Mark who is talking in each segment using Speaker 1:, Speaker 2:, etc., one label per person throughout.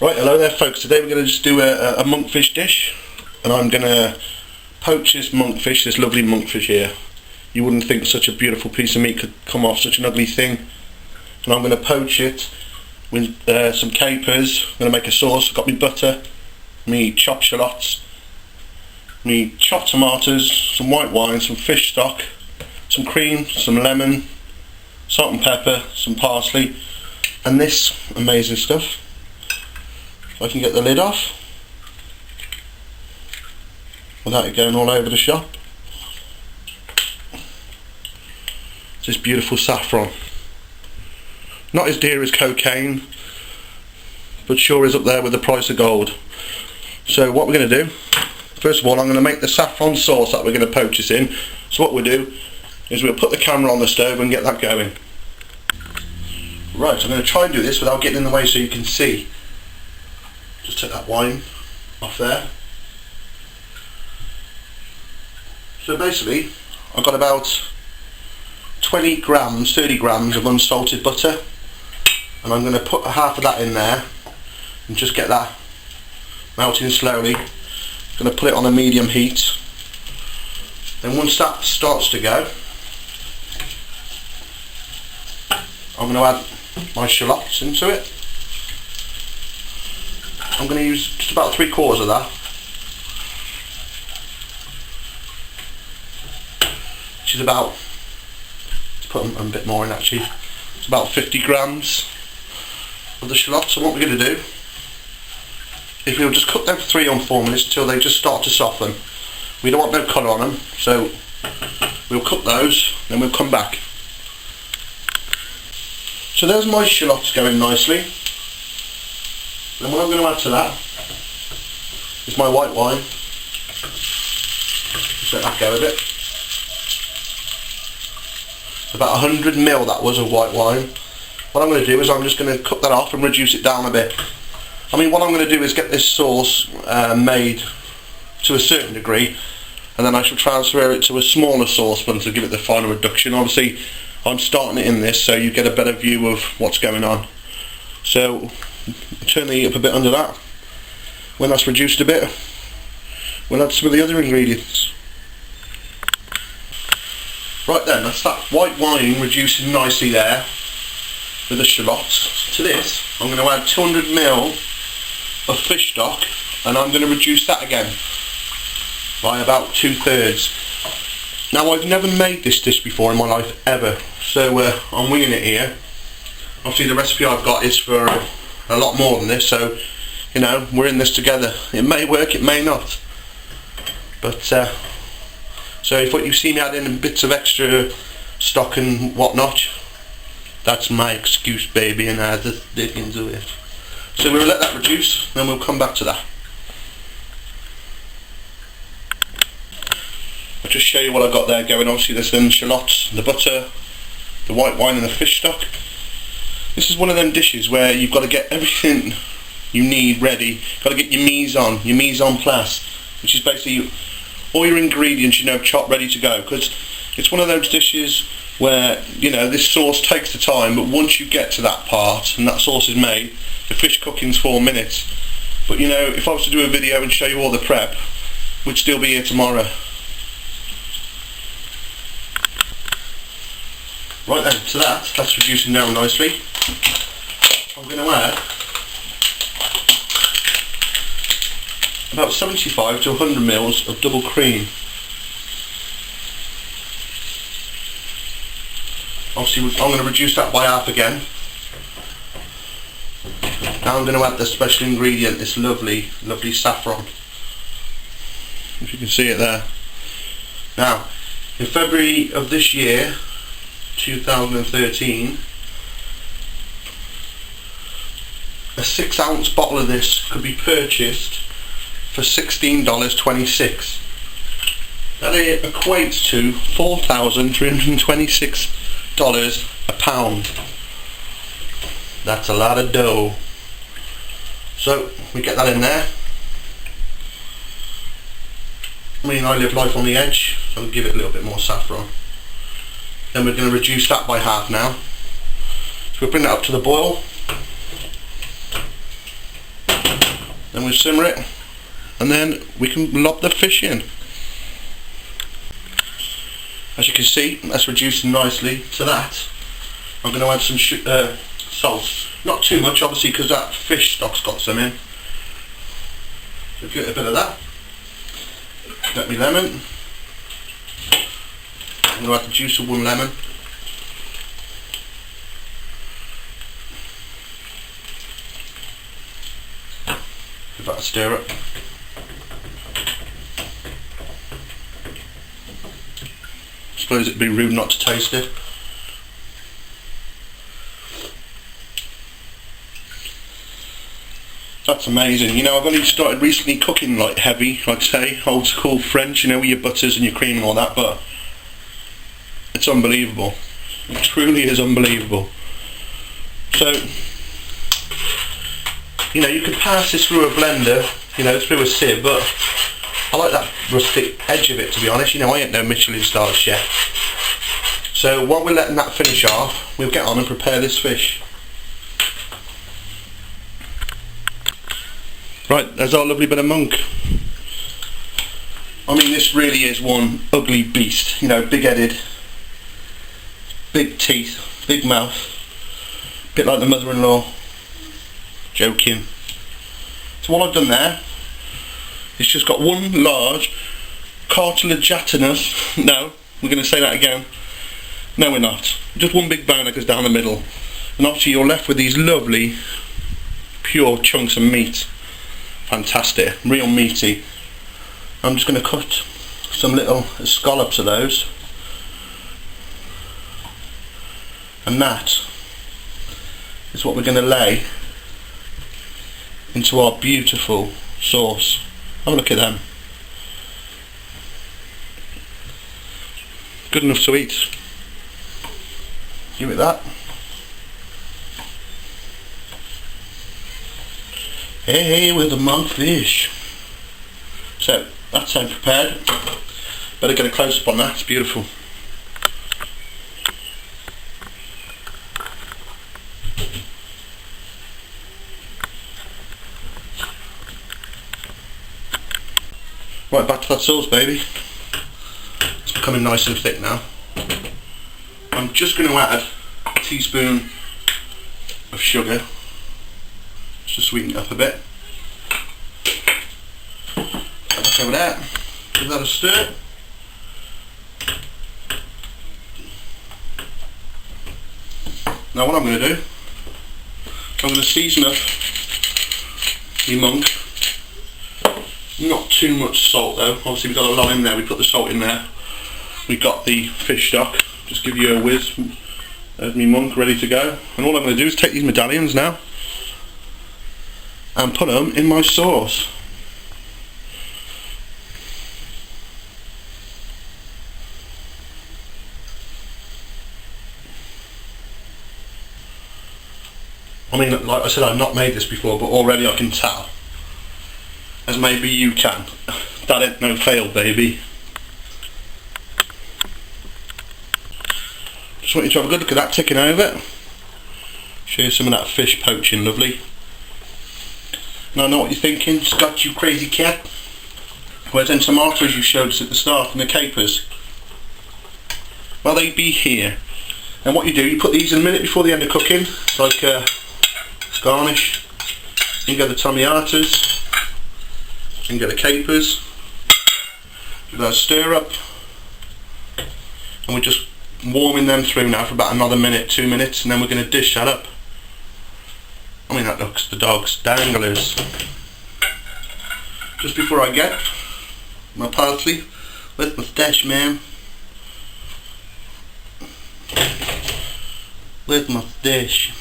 Speaker 1: Right, hello there folks. Today we're going to just do a monkfish dish, and I'm going to poach this monkfish, this lovely monkfish here. You wouldn't think such a beautiful piece of meat could come off such an ugly thing. And I'm going to poach it with some capers. I'm going to make a sauce. I've got me butter, me chopped shallots, me chopped tomatoes, some white wine, some fish stock, some cream, some lemon, salt and pepper, some parsley, and this amazing stuff. I can get the lid off without it going all over the shop. It's this beautiful saffron. Not as dear as cocaine, but sure is up there with the price of gold. So what we're going to do, first of all, I'm going to make the saffron sauce that we're going to poach this in. So what we'll do is we'll put the camera on the stove and get that going. Right, I'm going to try and do this without getting in the way so you can see. Just take that wine off there. So basically, I've got about 20 grams, 30 grams of unsalted butter, and I'm going to put half of that in there and just get that melting slowly. I'm going to put it on a medium heat. Then once that starts to go, I'm going to add my shallots into it. I'm going to use just about 3/4 of that, which is about, let's put a bit more in actually, it's about 50 grams of the shallots. So what we're going to do is we'll just cook them for 3 or 4 minutes until they just start to soften. We don't want no colour on them, so we'll cook those, then we'll come back. So there's my shallots going nicely. Then what I'm going to add to that is my white wine. Just let that go a bit. About 100 ml that was of white wine. What I'm going to do is I'm just going to cut that off and reduce it down a bit. I mean, what I'm going to do is get this sauce made to a certain degree, and then I shall transfer it to a smaller saucepan to give it the final reduction. Obviously I'm starting it in this so you get a better view of what's going on. So turn the heat up a bit under that. When that's reduced a bit, we'll add some of the other ingredients. Right then, that's that white wine reducing nicely there with the shallots. To this, I'm going to add 200 ml of fish stock, and I'm going to reduce that again by about 2/3. Now, I've never made this dish before in my life ever, so I'm winging it here. Obviously the recipe I've got is for a lot more than this, so you know, we're in this together. It may work, it may not, but so if what you see me adding bits of extra stock and whatnot, that's my excuse, baby, and I just dig into it. So we'll let that reduce, then we'll come back to that. I'll just show you what I've got there going. Obviously there's the shallots, the butter, the white wine and the fish stock. This is one of them dishes where you've got to get everything you need ready. You've got to get your mise en place, which is basically all your ingredients, you know, chopped, ready to go. Because it's one of those dishes where, you know, this sauce takes the time, but once you get to that part and that sauce is made, the fish cooking's 4 minutes. But you know, if I was to do a video and show you all the prep, we'd still be here tomorrow. Right then, to that's reducing down nicely. I'm going to add about 75 to 100 ml of double cream. Obviously I'm going to reduce that by half again. Now I'm going to add the special ingredient, this lovely saffron. If you can see it there. Now, in February of this year, 2013, a 6-ounce bottle of this could be purchased for $16.26. That equates to $4,326 a pound. That's a lot of dough. So we get that in there. I mean, I live life on the edge, so I'll give it a little bit more saffron. Then we're going to reduce that by half now. So we'll bring that up to the boil. Then we simmer it, and then we can lob the fish in. As you can see, that's reducing nicely. To that, I'm going to add some salt. Not too much, obviously, because that fish stock's got some in. So get a bit of that. Get me lemon. I'm going to add the juice of 1 lemon. Give that a stir up. I suppose it'd be rude not to taste it. That's amazing. You know, I've only started recently cooking like heavy, like say, old school French, you know, with your butters and your cream and all that, but it's unbelievable. It truly is unbelievable. So, you know, you could pass this through a blender, you know, through a sieve, but I like that rustic edge of it, to be honest. You know, I ain't no Michelin star chef. So while we're letting that finish off, we'll get on and prepare this fish. Right, there's our lovely bit of monk. I mean, this really is one ugly beast, you know, big-headed, big teeth, big mouth, a bit like the mother-in-law. Joking. So what I've done there, it's just got one large cartilaginous, no, we're going to say that again, no we're not, just one big bone that goes down the middle, and obviously you're left with these lovely pure chunks of meat. Fantastic, real meaty. I'm just going to cut some little scallops of those, and that is what we're going to lay into our beautiful sauce. Have a look at them. Good enough to eat. Give it that. Hey, with the monkfish. So, that's how prepared. Better get a close up on that, it's beautiful. Right, back to that sauce, baby. It's becoming nice and thick now. I'm just going to add a teaspoon of sugar, just to sweeten it up a bit. Back over there. Give that a stir. Now what I'm going to do, I'm going to season up the monk. Not too much salt though, obviously we've got a lot in there, we put the salt in there. We've got the fish stock, just give you a whiz. There's me monk ready to go. And all I'm going to do is take these medallions now and put them in my sauce. I mean, like I said, I've not made this before, but already I can tell, as maybe you can, that ain't no fail, baby. Just want you to have a good look at that ticking over. Show you some of that fish poaching, lovely. Now I know what you're thinking, Scott, you crazy cat. Where's them tomatoes you showed us at the start and the capers? Well, they'd be here. And what you do, you put these in a minute before the end of cooking, like a garnish. You get the tomatoes, and get the capers. Give that a stir up, and we're just warming them through now for about another minute, 2 minutes, and then we're going to dish that up. I mean, that looks the dog's danglers. Just before I get my parsley with my stash, man. With my dish.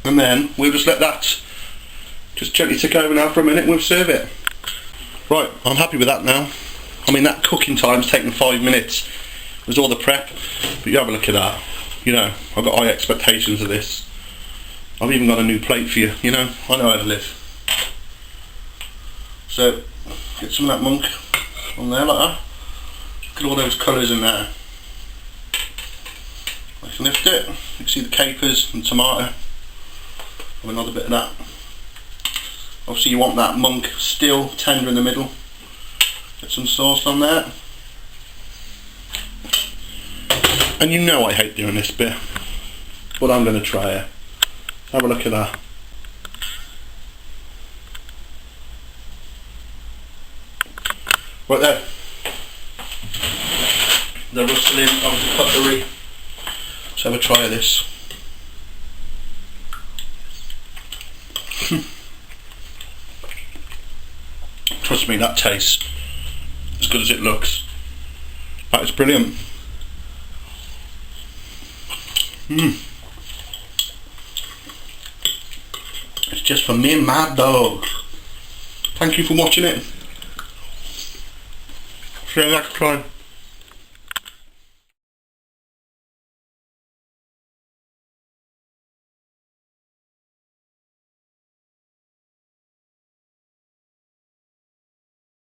Speaker 1: And then we'll just let that just gently tick over now for a minute and we'll serve it. Right, I'm happy with that now. I mean, that cooking time's taken 5 minutes. There's all the prep, but you have a look at that. You know, I've got high expectations of this. I've even got a new plate for you, you know, I know how to live. So, get some of that monk on there like that. Look at all those colours in there. I can lift it, you can see the capers and tomato. Have another bit of that. Obviously you want that monk still tender in the middle. Get some sauce on there. And you know I hate doing this bit, but I'm going to try it. Have a look at that. Right there. The rustling of the cutlery. Let's have a try of this. Trust me, that tastes as good as it looks. That is brilliant. It's just for me and my dog. Thank you for watching it. See you next time.